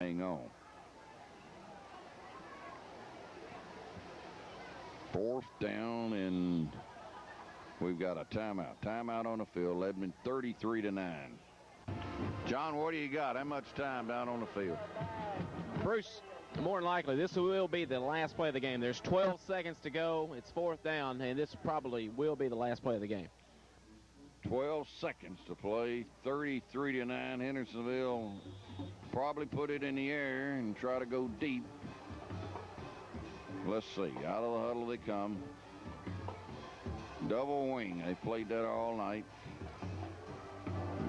hang on. Fourth down, and we've got a timeout. Timeout on the field. Lebanon 33-9. John, what do you got? How much time down on the field? Bruce, more than likely, this will be the last play of the game. There's 12 seconds to go. It's fourth down, and this probably will be the last play of the game. 12 seconds to play. 33-9. Hendersonville probably put it in the air and try to go deep. Let's see. Out of the huddle they come. Double wing. They played that all night.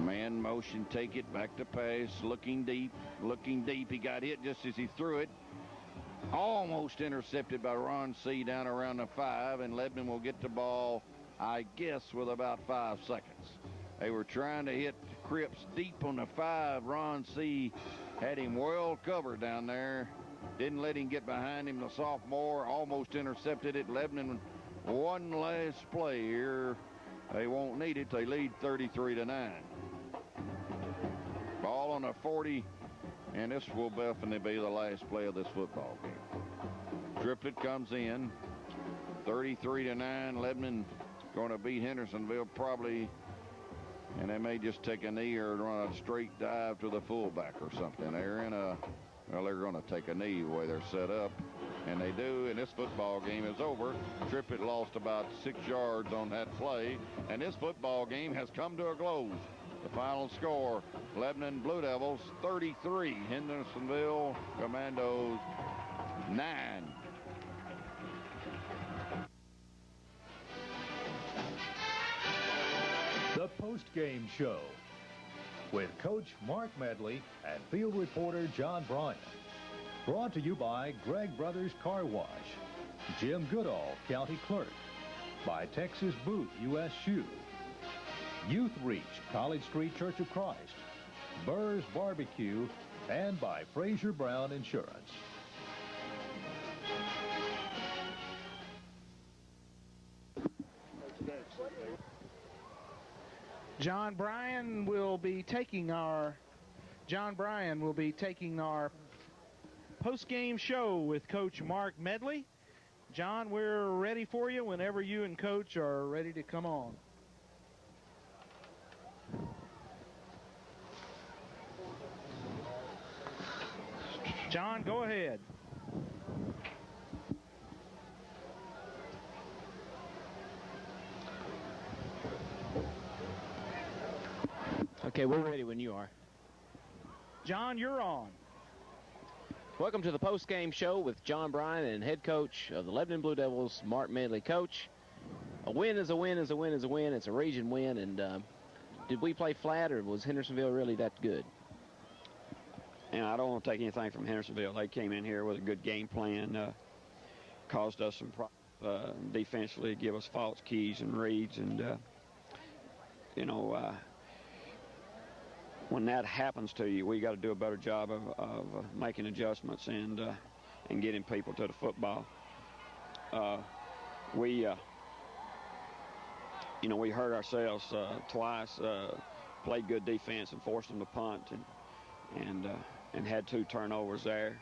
Man motion, take it back to pass. Looking deep. Looking deep. He got hit just as he threw it. Almost intercepted by Ron C. down around the 5, and Lebanon will get the ball, I guess, with about 5 seconds. They were trying to hit Cripps deep on the 5. Ron C. had him well covered down there. Didn't let him get behind him. The sophomore almost intercepted it. Lebanon, one last play here. They won't need it. They lead 33-9. Ball on the 40, and this will definitely be the last play of this football game. Triplett comes in. 33-9. Lebanon going to beat Hendersonville probably, and they may just take a knee or run a straight dive to the fullback or something. They're in a, well, they're going to take a knee the way they're set up, and they do, and this football game is over. Triplett lost about 6 yards on that play, and this football game has come to a close. The final score, Lebanon Blue Devils 33, Hendersonville Commandos 9. The Postgame Show with Coach Mark Medley and field reporter John Bryant. Brought to you by Greg Brothers Car Wash, Jim Goodall, County Clerk, by Texas Boot U.S. Shoe, Youth Reach, College Street Church of Christ, Burr's Barbecue, and by Fraser Brown Insurance. John Bryan will be taking our post-game show with Coach Mark Medley. John, we're ready for you whenever you and Coach are ready to come on. John, go ahead. Okay, we're ready when you are. John, you're on. Welcome to the post-game show with John Bryan and head coach of the Lebanon Blue Devils, Mark Medley. Coach, a win is a win is a win is a win. It's a region win, and did we play flat, or was Hendersonville really that good? And I don't want to take anything from Hendersonville. They came in here with a good game plan, caused us some problems defensively, give us false keys and reads, and when that happens to you, we got to do a better job of making adjustments and getting people to the football. We hurt ourselves twice, played good defense and forced them to punt, and had 2 turnovers there.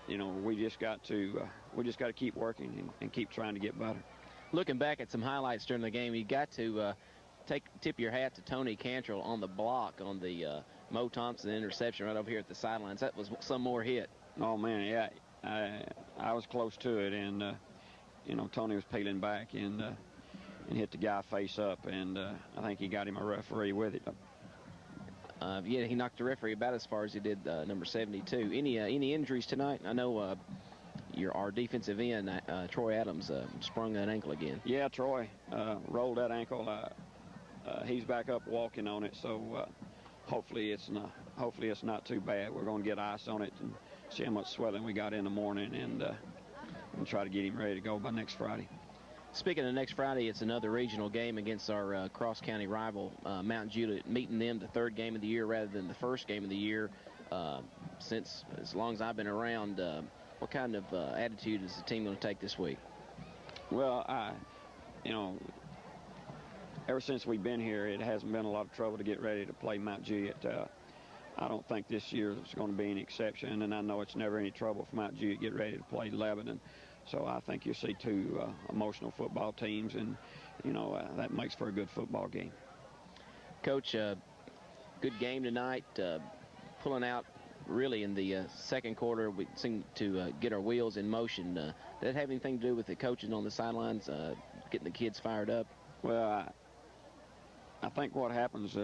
We just got to keep working and keep trying to get better. Looking back at some highlights during the game, you got to tip your hat to Tony Cantrell on the block on the Mo Thompson interception right over here at the sidelines. That was some more hit. Oh man, yeah, I was close to it, and Tony was peeling back and hit the guy face up, and I think he got him a referee with it. Yeah, he knocked the referee about as far as he did number 72. Any injuries tonight? I know our defensive end, Troy Adams, sprung that ankle again. Yeah, Troy rolled that ankle. He's back up walking on it, so hopefully it's not too bad. We're going to get ice on it and see how much swelling we got in the morning, and try to get him ready to go by next Friday. Speaking of next Friday, it's another regional game against our cross-county rival, Mount Judah, meeting them the 3rd game of the year rather than the 1st game of the year. Since as long as I've been around, what kind of attitude is the team going to take this week? Well, ever since we've been here, it hasn't been a lot of trouble to get ready to play Mount Juliet. I don't think this year is going to be any exception, and I know it's never any trouble for Mount Juliet to get ready to play Lebanon. So I think you'll see two emotional football teams, and, that makes for a good football game. Coach, good game tonight, pulling out really in the second quarter. We seemed to get our wheels in motion. Did that have anything to do with the coaches on the sidelines, getting the kids fired up? Well, I think what happens,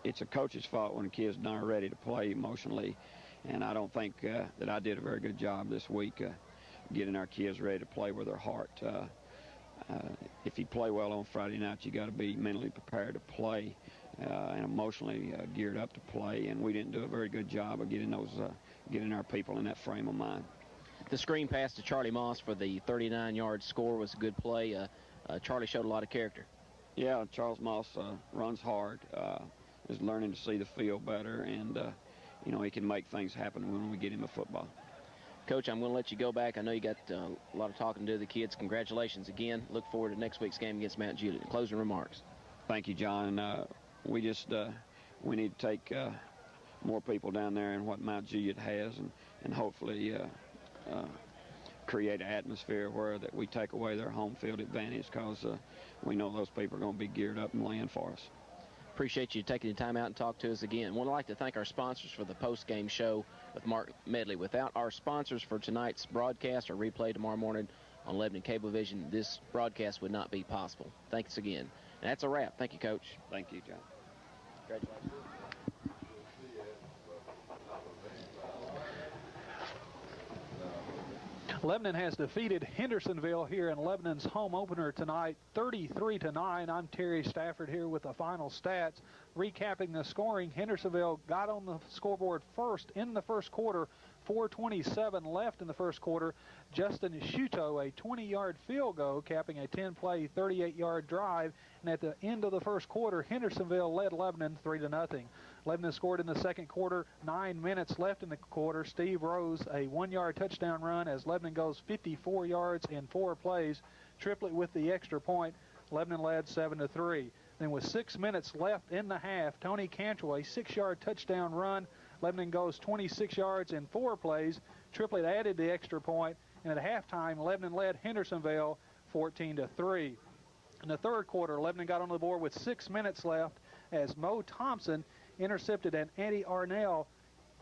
it's a coach's fault when the kids aren't ready to play emotionally, and I don't think that I did a very good job this week getting our kids ready to play with their heart. If you play well on Friday night, you got to be mentally prepared to play and emotionally geared up to play, and we didn't do a very good job of getting our people in that frame of mind. The screen pass to Charlie Moss for the 39-yard score was a good play. Charlie showed a lot of character. Yeah, Charles Moss runs hard, is learning to see the field better, and he can make things happen when we get him a football. Coach, I'm going to let you go back. I know you got a lot of talking to do the kids. Congratulations again. Look forward to next week's game against Mount Juliet. Closing remarks. Thank you, John. We need to take more people down there in what Mount Juliet has, and hopefully create an atmosphere where that we take away their home field advantage, because we know those people are going to be geared up and laying for us. Appreciate you taking the time out and talk to us again. I would like to thank our sponsors for the post-game show with Mark Medley. Without our sponsors for tonight's broadcast or replay tomorrow morning on Lebanon Cablevision, this broadcast would not be possible. Thanks again. And that's a wrap. Thank you, Coach. Thank you, John. Congratulations. Lebanon has defeated Hendersonville here in Lebanon's home opener tonight, 33-9. I'm Terry Stafford here with the final stats. Recapping the scoring, Hendersonville got on the scoreboard first in the first quarter, 4:27 left in the first quarter. Justin Shuto, a 20-yard field goal, capping a 10-play, 38-yard drive. And at the end of the first quarter, Hendersonville led Lebanon 3-0. Lebanon scored in the second quarter, 9 minutes left in the quarter. Steve Rose, a 1-yard touchdown run as Lebanon goes 54 yards in 4 plays. Triplet with the extra point. Lebanon led 7-3. Then with 6 minutes left in the half, Tony Cantrell, a 6-yard touchdown run. Lebanon goes 26 yards in 4 plays. Triplet added the extra point, and at halftime, Lebanon led Hendersonville 14-3. In the third quarter, Lebanon got on the board with 6 minutes left as Mo Thompson intercepted an Andy Arnell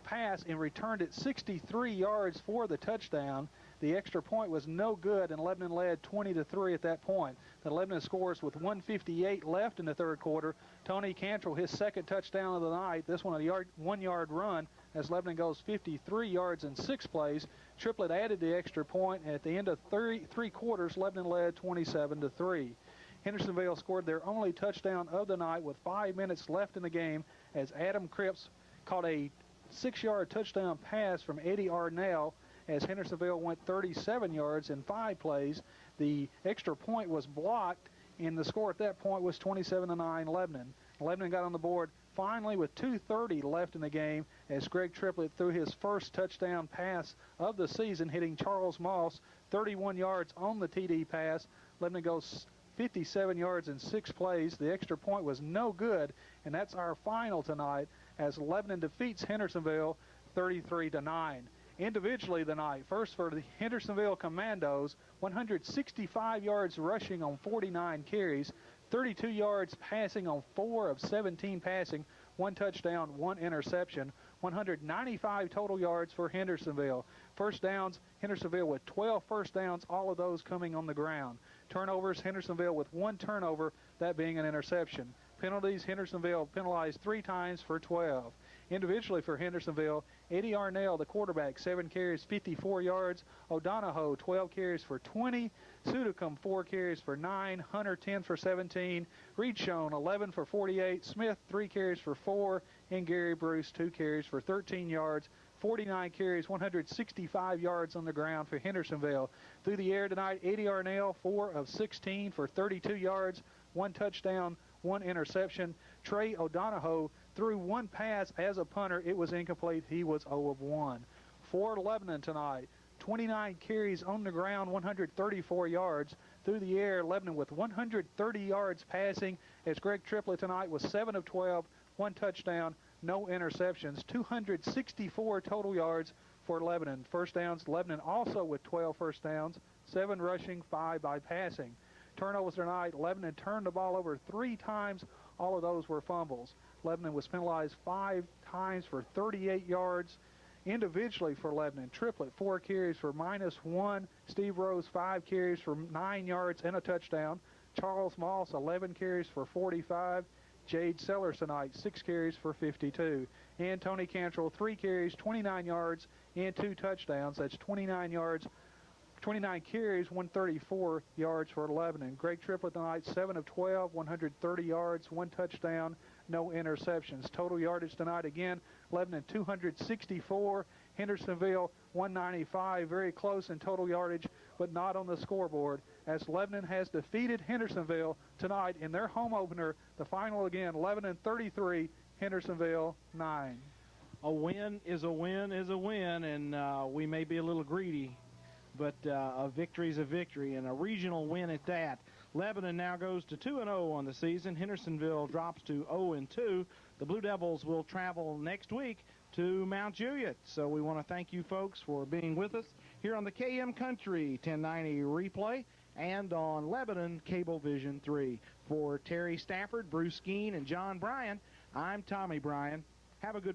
pass and returned it 63 yards for the touchdown. The extra point was no good, and Lebanon led 20-3 at that point. The Lebanon scores with 1:58 left in the third quarter. Tony Cantrell, his second touchdown of the night, this one a 1-yard run as Lebanon goes 53 yards in 6 plays. Triplet added the extra point, and at the end of three quarters, Lebanon led 27-3. Hendersonville scored their only touchdown of the night with 5 minutes left in the game as Adam Cripps caught a 6-yard touchdown pass from Eddie Arnell as Hendersonville went 37 yards in 5 plays. The extra point was blocked, and the score at that point was 27-9 Lebanon. Lebanon got on the board finally with 2:30 left in the game as Greg Triplet threw his first touchdown pass of the season, hitting Charles Moss 31 yards on the TD pass. Lebanon goes 57 yards in 6 plays. The extra point was no good, and that's our final tonight as Lebanon defeats Hendersonville 33-9. Individually tonight, first for the Hendersonville Commandos, 165 yards rushing on 49 carries, 32 yards passing on 4 of 17 passing, 1 touchdown, 1 interception, 195 total yards for Hendersonville. First downs, Hendersonville with 12 first downs, all of those coming on the ground. Turnovers, Hendersonville with 1 turnover, that being an interception. Penalties, Hendersonville penalized 3 times for 12. Individually for Hendersonville, Eddie Arnell, the quarterback, 7 carries, 54 yards. O'Donohoe, 12 carries for 20. Sudacum, 4 carries for 9. Hunter, 10 for 17. Reed Schoen, 11 for 48. Smith, 3 carries for 4. And Gary Bruce, 2 carries for 13 yards. 49 carries, 165 yards on the ground for Hendersonville. Through the air tonight, Eddie Arnell, 4 of 16 for 32 yards, 1 touchdown, 1 interception. Trey O'Donohoe threw 1 pass as a punter. It was incomplete. He was 0 of 1. For Lebanon tonight, 29 carries on the ground, 134 yards. through the air. Lebanon with 130 yards passing, as Greg Triplett tonight was 7 of 12, 1 touchdown, no interceptions, 264 total yards for Lebanon. First downs, Lebanon also with 12 first downs, 7 rushing, 5 by passing. Turnovers tonight, Lebanon turned the ball over 3 times. All of those were fumbles. Lebanon was penalized 5 times for 38 yards. Individually for Lebanon, Triplett 4 carries for -1. Steve Rose 5 carries for 9 yards and a touchdown. Charles Moss 11 carries for 45. Jade Sellers tonight 6 carries for 52. And Tony Cantrell 3 carries, 29 yards and 2 touchdowns. That's 29 carries, 134 yards for Lebanon. Greg Triplett tonight 7 of 12, 130 yards, 1 touchdown, no interceptions. Total yardage tonight again, Lebanon 264, Hendersonville 195. Very close in total yardage, but not on the scoreboard, as Lebanon has defeated Hendersonville tonight in their home opener. The final again, Lebanon 33, Hendersonville 9. A win is a win is a win, and we may be a little greedy, but a victory is a victory, and a regional win at that. Lebanon now goes to 2-0 on the season. Hendersonville drops to 0-2. The Blue Devils will travel next week to Mount Juliet. So we want to thank you folks for being with us here on the KM Country 1090 replay and on Lebanon Cablevision 3. For Terry Stafford, Bruce Skeen, and John Bryan, I'm Tommy Bryan. Have a good